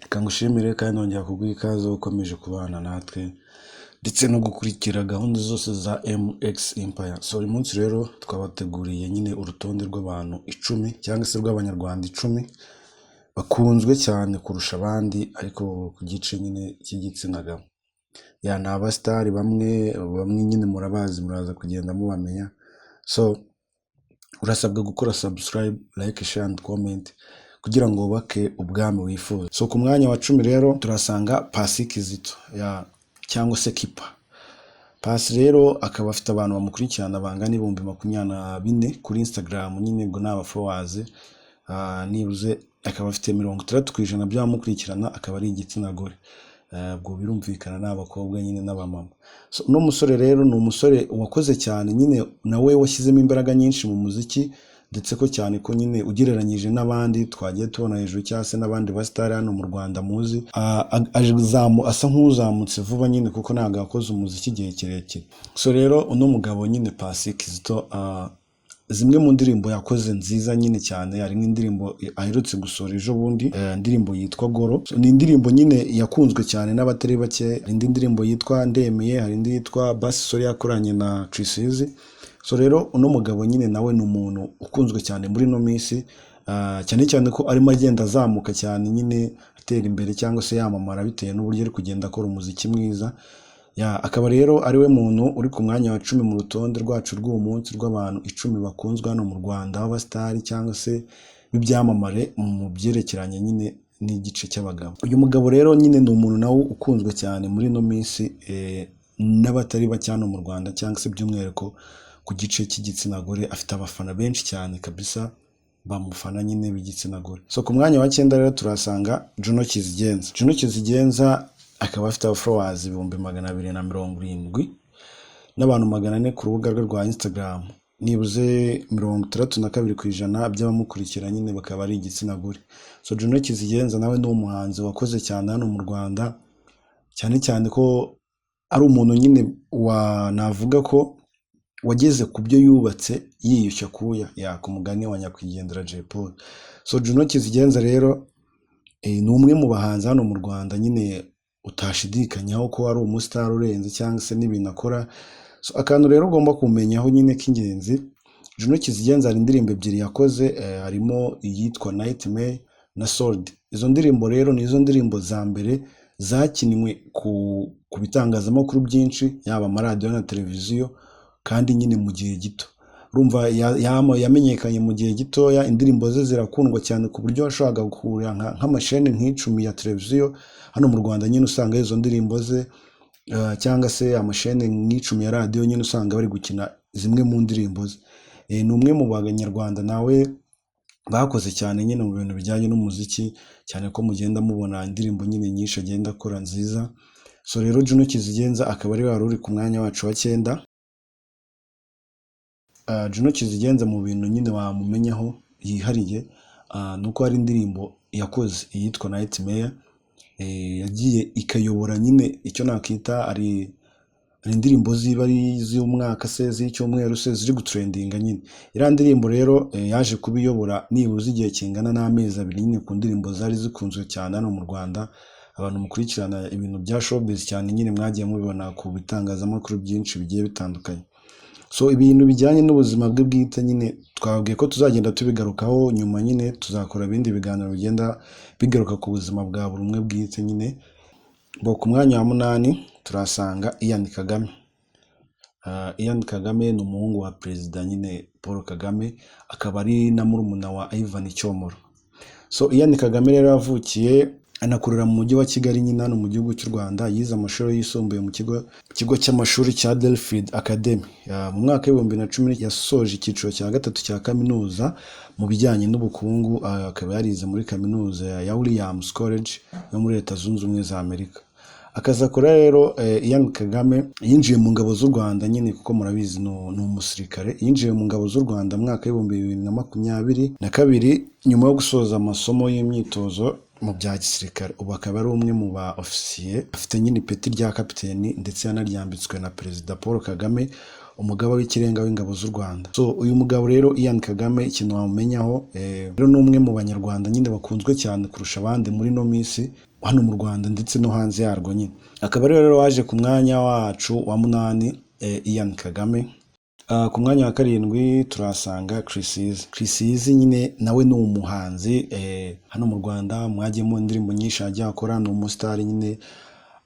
Reka ngushimire kandi nongera kuguha ikaze ukomeje kubana natwe ndetse no gukurikira gahunda zose za MX Empire. So uyu munsi rero twabateguriye nyine urutonde rw'abantu 10 cyangwa se rw'abanyarwanda 10 bakunzwe cyane kurusha abandi ariko ku gice nyine cy'igitsina gabo. Ya ni abasitari bamwe nyine murabazi, muraza kugenda mubamenya. So urasabwa gukora subscribe, like, share and comment kugira ngo wubake ubwami wifuza. So ku mwanya wa 10 rero turasanga Paccy Kizito cyangwa se Kipa. Paccy rero akaba afite abantu bamukurikirana bangana 24,000 kuri Instagram, nyine ngo n'aba followers nibuze akaba afite 60% by'abamukurikirana akaba ari igitsina gore. Ubwo birumvikana n'abakobwa nyine n'abamama. So no musore rero ni umusore wakoze cyane, nyine nawe washyizemo imbaraga nyinshi mu muziki, ndetse ko cyane ko nyine ugereranyije n'abandi twagiye tubona hejuru cyangwa se n'abandi basitari hano mu Rwanda muzi, asa nk'uzamutse vuba nyine kuko ntabwo yakoze umuziki igihe kirekire. So rero uno mugabo nyine Paccy Kizito, zimwe mu ndirimbo yakoze nziza nyine cyane, hari n'indirimbo aherutse gusohora ejo bundi, indirimbo yitwa Goro. So, ni indirimbo nyine yakunzwe cyane n'abatari bake. Indi ndirimbo yitwa Ndemeye, hari indi yitwa Basi Sori yakoranye na Trisizi. So rero uno mugabo nyine nawe ni umuntu ukunzwe cyane muri no minsi, cyane cyane ko arimo agenda azamuka cyane, nyine atera imbere cyangwa se yamamara bitewe n'uburyo ari kugenda akora umuziki mwiza. Akaba rero ari we muntu uri ku mwanya wa 10 mu rutonde rwacu rw'uwo munsi rw'abantu 10 bakunzwe hano mu Rwanda b'abasitari cyangwa se b'ibyamamare mu byerekeranye nyine n'igice cy'abagabo. Uyu mugabo rero nyine ni umuntu nawe ukunzwe cyane muri no minsi n'abatari bake hano mu Rwanda cyangwa se by'umwihariko ku gice cy'igitsina gore. Afite abafana benshi cyane kabisa bamufana nyine b'igitsina gore. So ku mwanya wa 9 rero turasanga Juno Kizigenza. Juno Kizigenza akaba afite followers 270 n'abantu 400 ku rubuga rwe rwa Instagram. Nibuze 62% by'abamukurikira nyine bakaba ari igitsina gore. So Juno Kizigenza nawe ni umuhanzi wakoze cyane hano mu Rwanda, cyane cyane ko ari umuntu nyine navuga ko wageze ku byo yubatse yiyushya kuya ku mugani wa nyakwigendera Jay Paul. So Juno Kizigenza rero ni umwe mu bahanzi hano mu Rwanda nyine utashidikanyaho ko ari umustar urenze cyangwa se n'ibintu akora. So akantu rero ugomba kumenyaho nyine k'ingenzi, Juno Kizigenza hari indirimbo 2 yakoze, harimo iyitwa Nightmare na Sold. Izo ndirimbo rero ni izo ndirimbo za mbere zakinwe ku bitangazamakuru byinshi, yaba amaradiyo na televiziyo, kandi nyine mu gihe gito. Urumva yamenyekanye mu gihe gitoya, indirimbo ze zirakundwa cyane ku buryo washoboraga guhurira nk'amasheni nk'icumi ya televiziyo hano mu Rwanda, nyine usanga izo ndirimbo ze, cyangwa se amasheni nk'icumi ya radiyo nyine usanga bari gukina zimwe mu ndirimbo ze. Ni umwe mu banyarwanda nawe bakoze cyane nyine mu bintu bijyanye n'umuziki, cyane ko mugenda mubona indirimbo nyine nyinshi agenda akora nziza. So rero Juno Kizigenza akaba ari wari uri ku mwanya wacu wa 9. Juno Kizigenza mu bintu nyine wamumenyaho yihariye, nuko hari indirimbo yakoze yitwa Nightmare, yagiye ikayobora nyine icyo nakita ari indirimbo ziba ari z'umwaka se z'icyumweru se ziri gutrendinga nyine. Iriya ndirimbo rero yaje kubiyobora nibuze igihe kingana n'amezi 2 nyine ku ndirimbo zari zikunzwe cyane hano mu Rwanda. Abantu mukurikirana ibintu bya showbiz cyane nyine mwagiye mubibona ku bitangazamakuru byinshi bigiye bitandukanye. So ibintu bijyanye n'ubuzima bwe bwite nyine twabwiye ko tuzagenda tubigarukaho nyuma, nyine tuzakora ibindi biganiro bigenda bigaruka ku buzima bwa buri umwe bwite nyine. Ku mwanya wa 8 turasanga Ian Kagame. Ian Kagame ni umuhungu wa perezida nyine Paul Kagame, akaba ari na murumuna wa Ivan Cyomoro. So Ian Kagame rero yavukiye anakurira mu mujyi wa Kigali nyine hano mu gihugu cy'u Rwanda. Yize amashuri yisumbuye mu kigo cy'amashuri cya Delfield Academy. Mu mwaka wa 2010 yasoje icyiciro cya 3 cya kaminuza mu bijyanye n'ubukungu, akaba yarize muri kaminuza ya Williams College yo muri Leta Zunze Ubumwe za Amerika. Akaza akora rero Ian Kagame yinjiye mu ngabo z'u Rwanda nyine kuko murabizi ni umusirikare. Yinjiye mu ngabo z'u Rwanda mu mwaka wa 2022 nyuma yo gusoza amasomo y'imyitozo mu bya gisirikare. Ubu akaba ari umwe mu ba ofisiye, afite nyine ipeti rya kapiteni ndetse yanaryambitswe na Perezida Paul Kagame umugaba w'ikirenga w'ingabo z'u Rwanda. So uyu mugabo rero Ian Kagame ikintu wamumenyaho rero ni umwe mu banyarwanda nyine bakunzwe cyane kurusha abandi muri no minsi hano mu Rwanda ndetse no hanze yarwo nyine. Akaba rero waje ku mwanya wacu wa 8 Ian Kagame. Ku mwanya wa 7 turasanga Chris Easy nyine nawe ni umuhanzi hano mu Rwanda, mwagiyemo indirimbo nyinshi ajya akora, ni umustar nyine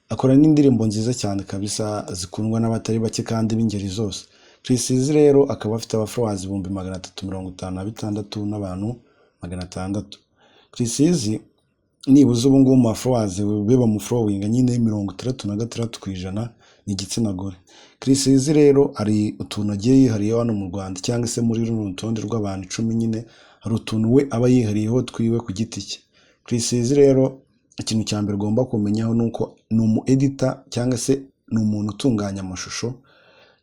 akora n'indirimbo nziza cyane kabisa zikundwa n'abatari bake kandi b'ingeri zose. Chris Easy rero akaba afite abafollowers 356 n'abantu 600. Chris Easy nibuze ubu ngubu mu followers be bamufollowinga nyine 66% ni igitsina gore. Chris Easy rero ari utuntu agiye yihariye hano mu Rwanda cyangwa se muri runo rutonde rw'abantu 10 nyine hari utuntu we aba yihariyeho twiwe ku giti cye. Chris Easy rero ikintu cya mbere ugomba kumenyaho nuko ni umu editor cyangwa se ni umuntu utunganya amashusho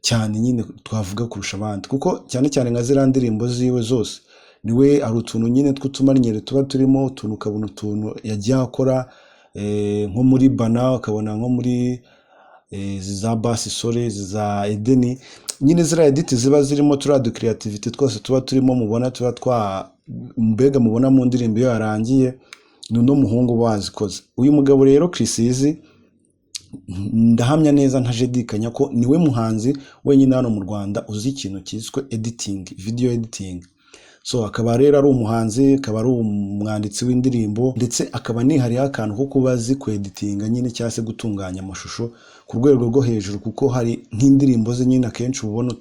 cyane nyine twavuga kurusha abandi, kuko cyane cyane nka ziriya ndirimbo ziwe zose niwe ari utuntu nyine tw'utumarinyere tuba turimo utuntu, ukabona utuntu yagiye akora nko muri Bana, ukabona nko muri za Basi Sole, za Edeni, nyine ziriya edit ziba zirimo turiya du creativity twose tuba turimo mubona tuba mbega mubona mu ndirimbo iyo yarangiye ni no muhungu wazikoze. Uyu mugabo rero Chris Easy ndahamya neza ntajedikanya ko niwe muhanzi wenyine hano mu Rwanda uzi ikintu cyiswe editing, video editing. So akaba rero ari umuhanzi, akaba ari umwanditsi w'indirimbo ndetse akaba nihariye akantu ko kuba azi ku editinga nyine cyangwa se gutunganya amashusho ku rwego rwo hejuru, kuko hari nk'indirimbo ze nyine akenshi ubona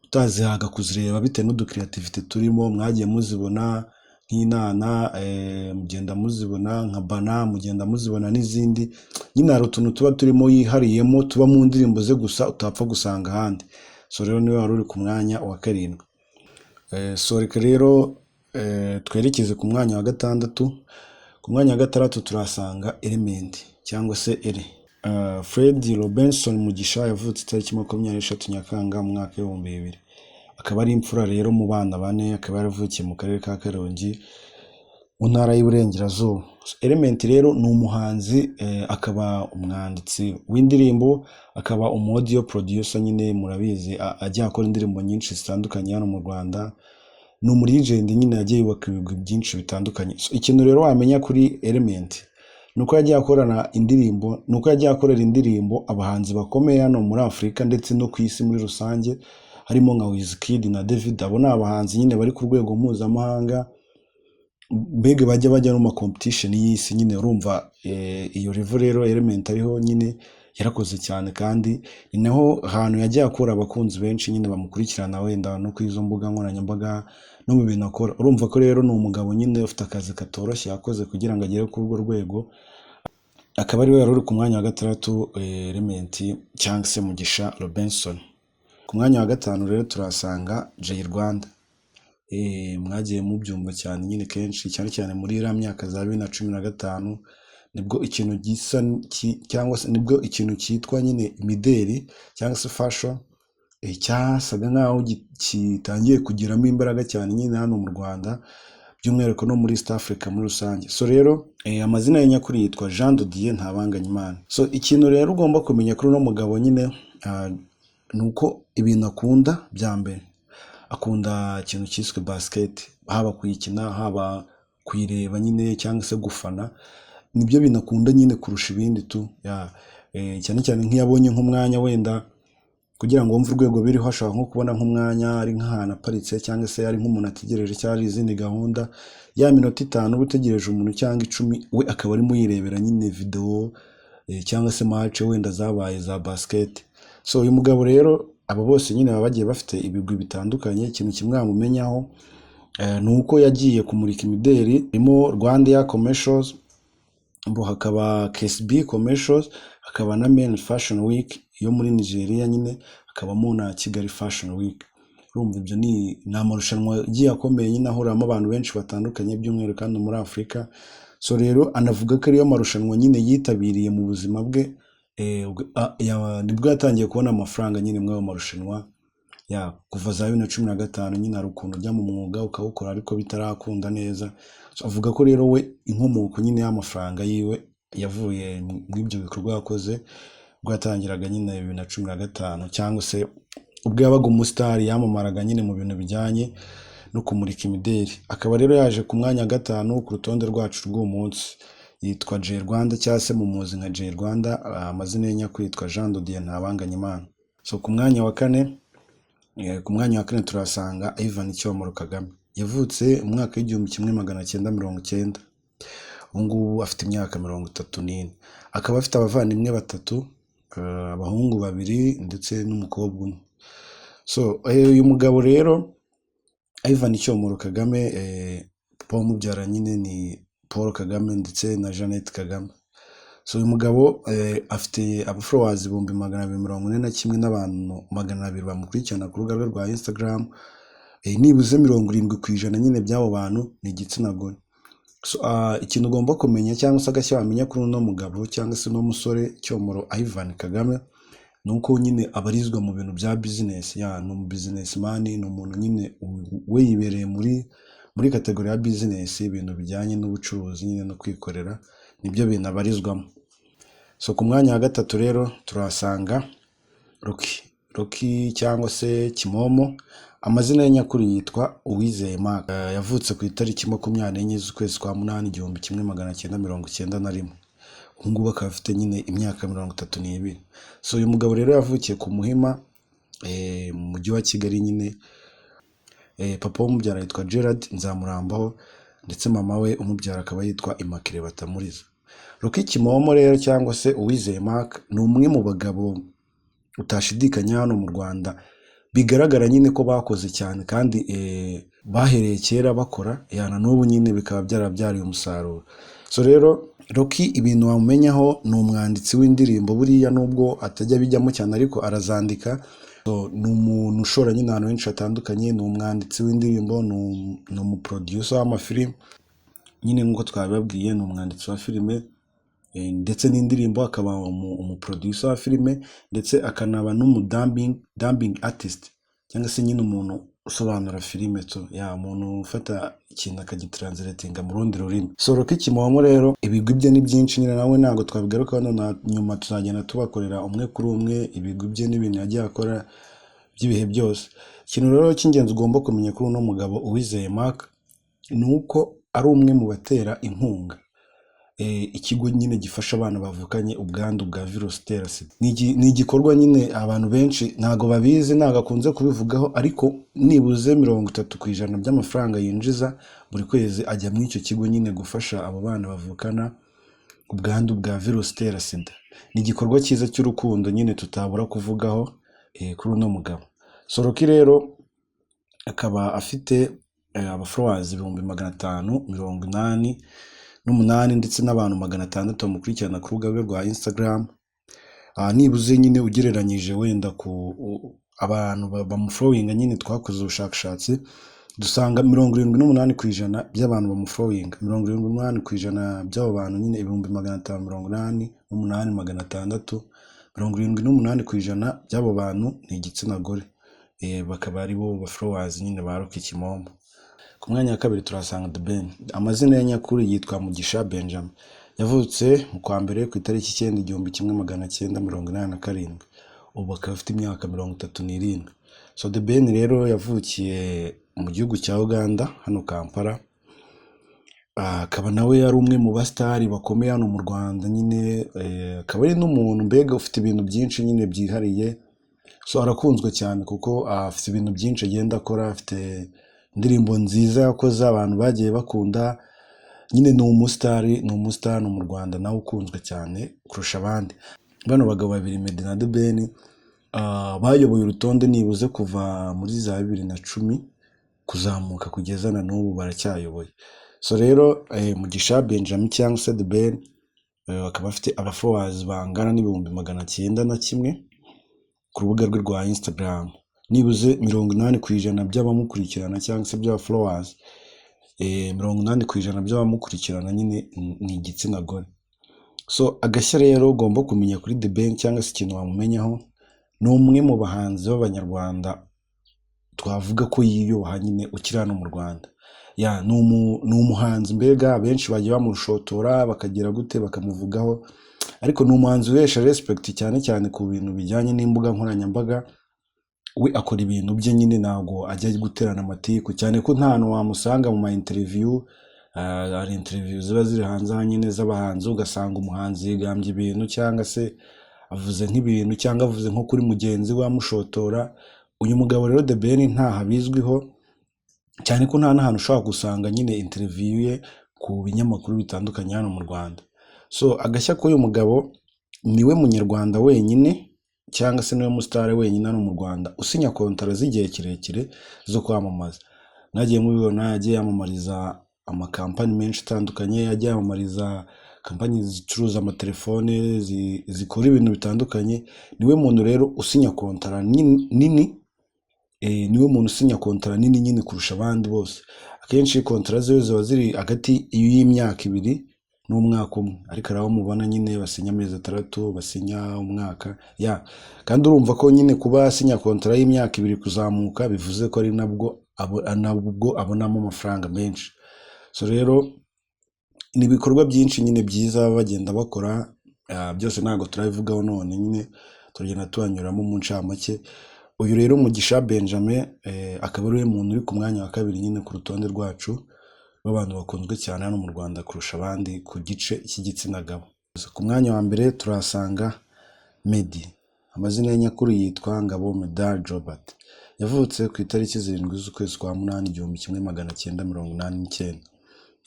utazihaga kuzireba bitewe n'udu creativity turimo. Mwagiye muzibona nk'Inana, mugenda muzibona nka Bana, mugenda muzibona n'izindi nyine hari utuntu tuba turimo yihariyemo tuba mu ndirimbo ze gusa utapfa gusanga ahandi. So rero niwe wari uri ku mwanya wa 7. So reka rero twerekeze ku mwanya wa 6. Ku mwanya wa 6 turasanga Element cyangwa se Ere. Fred Robinson Mugisha yavutse tariki 23 Nyakanga mu mwaka wa 2000. Akaba ari imfura rero mu bana bane, akaba yaravukiye mu karere ka Karongi mu ntara y'Iburengerazuba. Element rero ni umuhanzi akaba umwanditsi w'indirimbo, akaba audio producer nyine murabizi ajya akora indirimbo nyinshi zitandukanye hano mu Rwanda. Ni umurigend nyine yagiye yubaka ibigwi byinshi bitandukanye. So ikintu rero wamenya kuri Element nuko yagiye akorana indirimbo, nuko yagiye akorera indirimbo abahanzi bakomeye hano muri Afrika ndetse no ku isi muri rusange, harimo nka Wizkid na David. Abo ni abahanzi nyine bari ku rwego mpuzamahanga, mbega bajya no ma competition y'isi nyine. Urumva iyo level rero Element ariho nyine yarakoze cyane, kandi ni naho ahantu yagiye akora abakunzi benshi nyine bamukurikirana wenda no ku izo mbuga nkoranyambaga no mu bintu akora. Urumva ko rero ni umugabo nyine ufite akazi katoroshye yakoze kugira ngo agere kuri urwo rwego. Akaba ari we yari uri ku mwanya wa 6 Element cyangwa se Mugisha Robinson. Ku mwanya wa 5 rero turasanga Jay Rwanda. Mwagiye mubyumva cyane nyine kenshi, cyane cyane muri iriya myaka za 2015 nibwo ikintu gisa cyangwa se nibwo ikintu cyitwa nyine imideri cyangwa se fashion cyasaga nkaho kitangiye kugiramo imbaraga cyane nyine hano mu Rwanda, by'umwihariko no muri East Africa muri rusange. So rero amazina ye nyakuri yitwa Jean de Dieu Ntabanganyimana. So ikintu rero ugomba kumenya kuri uno mugabo nyine nuko ibintu akunda bya mbere, akunda ikintu cyiswe basket, haba kuyikina haba kuyireba nyine cyangwa se gufana, nibyo bintu akunda nyine kurusha ibindi tu. Cyane cyane nk'iyabonye nk'umwanya wenda kugira ngo wumve urwego biriho, ashaka nko kubona nk'umwanya ari nk'ahantu aparitse cyangwa se ari nk'umuntu ategereje cyangwa ari izindi gahunda, ya minota 5 utegereje umuntu cyangwa 10 we akaba arimo yirebera nyine video cyangwa se match wenda zabaye za basket. So uyu mugabo rero abo bose nyine baba bagiye bafite ibigwi bitandukanye. Ikintu kimwe amumenyaho nuko yagiye kumurika imideri, irimo Rwanda Commercials, hakaba KSB Commercials, hakaba na Men Fashion Week yo muri Nigeria nyine, hakabamo na Kigali Fashion Week. Urumva ibyo ni amarushanwa agiye akomeye nyine ahuramo abantu benshi batandukanye by'umwihariko kandi muri Afrika. So rero anavuga ko ariyo marushanwa nyine yitabiriye mu buzima bwe, nibwo yatangiye kubona amafaranga nyine muri ayo marushanwa. Kuva za 2015 nyine hari ukuntu ujya mu mwuga ukawukora ariko bitarakunda neza. So avuga ko rero we inkomoko nyine y'amafaranga yiwe yavuye mu ibyo bikorwa yakoze ubwo yatangiraga nyine 2015 cyangwa se ubwo yabaga umusitari yamamaraga nyine mu bintu bijyanye no kumurika imideli. Akaba rero yaje ku mwanya wa gatanu ku rutonde rwacu rw'uwo munsi. Yitwa Jay Rwanda cyangwa se mumuzi nka Jay Rwanda, amazina ye nyakuri yitwa Jean de Dieu Ntabanganyimana. So ku mwanya wa kane turasanga Ivan Cyomoro Kagame. Yavutse mu mwaka w'igihumbi kimwe magana cyenda mirongo cyenda. Ubu ngubu afite imyaka 34. Akaba afite abavandimwe batatu, abahungu babiri ndetse n'umukobwa umwe. So uyu mugabo rero Ivan Cyomoro Kagame, papa umubyara nyine ni Paul Kagame ndetse na Jeannette Kagame. So uyu mugabo afite abafollowers 241 n'abantu 200 bamukurikirana ku rubuga rwe rwa Instagram. Nibuze 70% nyine by'abo bantu ni igitsina gore. So ikintu ugomba kumenya cyangwa se agashya wamenya kuri uno mugabo cyangwa se no musore Cyomoro Ivan Kagame, nuko nyine abarizwa mu bintu bya business. No mu businessman, ni umuntu nyine we yibereye muri kategori ya business, ibintu bijyanye n'ubucuruzi nyine no kwikorera, nibyo bintu abarizwamo. So ku mwanya wa gatatu rero turasanga Rocky cyangwa se Kimomo. Amazina ye nyakuri yitwa Uwizeye Mark. Yavutse ku itariki 24 z'ukwezi kwa 8 1991. Ubu ngubu akaba afite nyine imyaka 32. So uyu mugabo rero yavukiye ku Muhima mu mujyi wa Kigali nyine. Papa umubyara yitwa Gerard Nzamurambaho ndetse mama we umubyara akaba yitwa Immaculée Batamuriza. Rocky Kimomo rero cyangwa se Uwizeye Mark ni umwe mu bagabo utashidikanya hano mu Rwanda, bigaragara nyine ko bakoze cyane kandi bahereye kera bakora, na n'ubu nyine bikaba byarabyariye umusaruro. So rero Rocky ibintu wamumenyaho, ni umwanditsi w'indirimbo buriya, nubwo atajya bijyamo cyane ariko arazandika. So ni umuntu ushora nyine ahantu henshi hatandukanye, ni umwanditsi w'indirimbo, ni umuproducer w'amafilime nyine nk'uko twabibabwiye, ni umwanditsi wa filime ndetse n'indirimbo, akaba umuproducer wa filime ndetse akanaba n'umudubbing artist cyangwa se nyine umuntu usobanura filime umuntu ufata ikintu akagitranslatinga mu rundi rurimi. So Rocky Kimomo rero ibigwi bye ni byinshi nyine, nawe ntabwo twabigaruka hano, nyuma tuzagenda tubakorera umwe kuri umwe ibigwi bye n'ibintu yagiye akora by'ibihe byose. Ikintu rero cy'ingenzi ugomba kumenya kuri uno mugabo Uwizeye Mark ni uko ari umwe mu batera inkunga ikigo nyine gifasha abana bavukanye ubwandu bwa virusi itera sida. Ni igikorwa nyine abantu benshi ntago babizi, ntago akunze kubivugaho, ariko nibuze 30% by'amafaranga yinjiza buri kwezi ajya muri icyo kigo nyine gufasha abo bana bavukana ubwandu bwa virusi itera sida. Ni igikorwa cyiza cy'urukundo nyine tutabura kuvugaho kuri uno mugabo. So Rocky rero akaba afite abafollowers 588 ndetse n'abantu 600 bamukurikirana ku rubuga rwe rwa Instagram. Nibuze nyine ugereranyije wenda ku abantu bamufollowinga nyine, twakoze ubushakashatsi dusanga 78% by'abantu bamufollowinga, 78% by'abo bantu nyine 588,600, 78% by'abo bantu ni igitsina gore, bakaba ari bo followers nyine ba Rocky Kimomo. Ku mwanya wa kabiri turasanga The Ben. Amazina ye nyakuri yitwa Mugisha Benjamin. Yavutse mu kwa mbere ku itariki 9 1987. Ubu akaba afite imyaka 37. So The Ben rero yavukiye mu gihugu cya Uganda hano Kampala. Akaba nawe ari umwe mu bastari bakomeye hano mu Rwanda nyine, akaba ari n'umuntu mbega ufite ibintu byinshi nyine byihariye. So arakunzwe cyane kuko afite ibintu byinshi agenda akora, afite indirimbo nziza yakoze abantu bagiye bakunda nyine. Ni umusitari mu Rwanda nawe ukunzwe cyane kurusha abandi. Bano bagabo babiri Meddy na The Ben bayoboye urutonde nibuze kuva muri za 2010 kuzamuka kugeza na n'ubu baracyayoboye. So rero Mugisha Benjamin cyangwa se The Ben akaba afite abafollowers bangana n'ibihumbi 901 ku rubuga rwe rwa Instagram. Nibuze 80% by'abamukurikirana cyangwa se by'aba followers 80% by'abamukurikirana nyine ni igitsina gore. So agashya rero ugomba kumenya kuri The Ben cyangwa se ikintu wamumenyaho, ni umwe mu bahanzi b'Abanyarwanda twavuga ko yiyubaha nyine ukiri hano mu Rwanda. Ni umuhanzi mbega benshi bagiye bamushotora bakagira gute bakamuvugaho, ariko ni umuhanzi wesha respect cyane cyane ku bintu bijyanye n'imbuga nkoranyambaga. we akora ibintu bye nyine, ntabwo ajya guterana amatiku, cyane ko nta hantu wamusanga mu ma interview. Hari interview ziba ziri hanze aha nyine z'abahanzi, ugasanga umuhanzi yigambye ibintu cyangwa se avuze nk'ibintu cyangwa avuze nko kuri mugenzi we amushotora. Uyu mugabo rero The Ben ntaho abizwiho, cyane ko nta n'ahantu ushobora gusanga nyine interview ye ku binyamakuru bitandukanye hano mu Rwanda. So agashya k'uyu mugabo, niwe munyarwanda wenyine cyangwa se niwe musitari wenyine hano mu Rwanda usinya kontara z'igihe kirekire zo kwamamaza. Mwagiye mubibona, yagiye yamamariza amakampani menshi atandukanye, yagiye yamamariza kampani zicuruza amatelefone, zikora ibintu bitandukanye. Niwe muntu rero usinya kontara nini, niwe muntu usinya kontara nini nyine kurusha abandi bose. Akenshi kontara ziwe ziba ziri hagati y'imyaka 2 n'umwaka umwe, ariko araho mubona nyine basinya amezi 3, basinya umwaka kandi urumva ko nyine kuba asinya kontara y'imyaka 2 kuzamuka bivuze ko ari nabwo abonamo amafaranga menshi. So rero ni ibikorwa byinshi nyine byiza bagenda bakora, byose ntabwo turabivugaho none, nyine turagenda tuhanyuramo mu ncamake. Uyu rero Mugisha Benjamin akaba ari we muntu uri ku mwanya wa 2 nyine ku rutonde rwacu rw'abantu bakunzwe cyane hano mu Rwanda kurusha abandi ku gice cy'igitsina gabo. Ku mwanya wa 1 turasanga Meddy. Amazina ye nyakuri yitwa Ngabo Medard Robert. Yavutse ku itariki 7 z'ukwezi kwa 8 1989.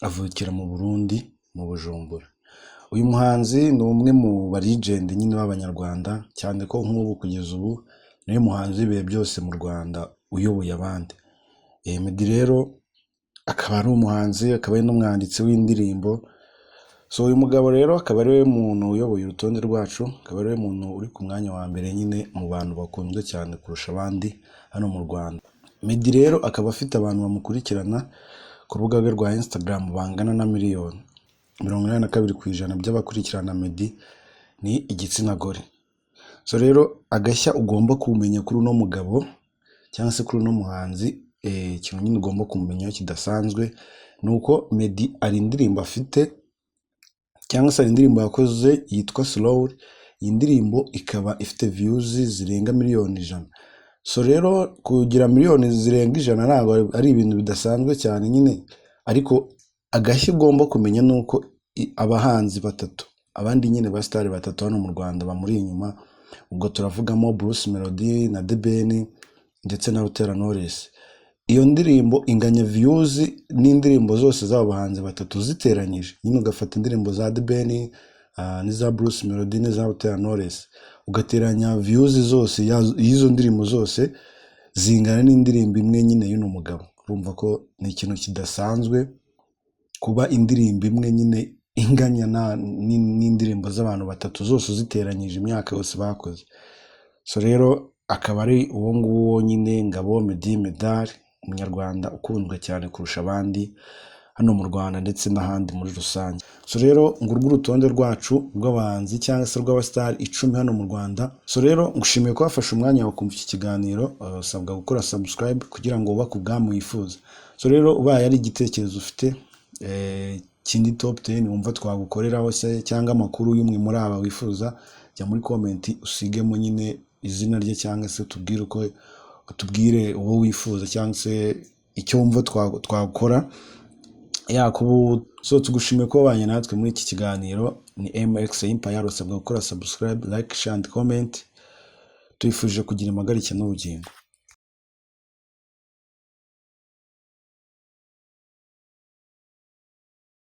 Avukira mu Burundi mu Bujumbura. Uyu muhanzi ni umwe mu legend nyine b'Abanyarwanda, cyane ko nk'ubu kugeza ubu niwe muhanzi w'ibihe byose mu Rwanda uyoboye abandi. Meddy rero akaba ari umuhanzi, akaba ari n'umwanditsi w'indirimbo. So uyu mugabo rero akaba ari we muntu uyoboye urutonde rwacu, akaba ari we muntu uri ku mwanya wa 1 nyine mu bantu bakunzwe cyane kurusha abandi hano mu Rwanda. Meddy rero akaba afite abantu bamukurikirana ku rubuga rwe rwa Instagram bangana na miliyoni 82% by'abakurikirana Meddy ni igitsina gore. So rero agashya ugomba kumenya kuri uno mugabo cyangwa se kuri uno muhanzi, ikintu nyine ugomba kumenya kidasanzwe nuko Meddy ari indirimbo afite cyangwa se indirimbo yakoze yitwa Slow. Iyi ndirimbo ikaba ifite views zirenga miliyoni 100. So rero kugira miliyoni zirenga 100 ntabwo ari ibintu bidasanzwe cyane nyine, ariko agashya ugomba kumenya nuko abahanzi 3, abandi nyine ba star 3 hano mu Rwanda bamuri inyuma. Ubwo turavugamo Bruce Melody na The Ben ndetse na Butera Knowless. Iyo ndirimbo inganya views n'indirimbo zose z'abo bahanzi 3 ziteranyije. Nyine ugafata indirimbo za The Ben, n'iza Bruce Melody n'iza Butera Knowless, ugateranya views zose y'izo ndirimbo zose zingana n'indirimbo imwe nyine y'uno mugabo. Urumva ko ni ikintu kidasanzwe kuba indirimbo imwe nyine inganya n'indirimbo z'abantu 3 zose ziteranyije imyaka yose bakoze. So rero akaba ari uwo nguwo nyine Ngabo Meddy Medard, umunyarwanda ukunzwe cyane kurusha abandi hano mu Rwanda ndetse n'ahandi muri rusange. So rero ngurwo urutonde rwacu rw'abahanzi cyangwa se rw'abastar 10 hano mu Rwanda. So rero ngushimiye ko wafashe umwanya wo kumva iki kiganiro. Usabwa gukora subscribe kugira ngo ubake ubwami wifuza. So rero ubaye ari igitekerezo ufite kindi top 10 wumva twagukoreraho se cyangwa amakuru y'umwe muri aba wifuza, jya muri comment usigemo nyine izina rye cyangwa se tubwire uwo wifuza cyangwa se icyo wumva twakora. So tugushimiye ko wabanye natwe muri iki kiganiro. Ni MX Empire. Usabwa gukora subscribe, like, share and comment. Tuyifuje kugira impagarike n'ubugingo.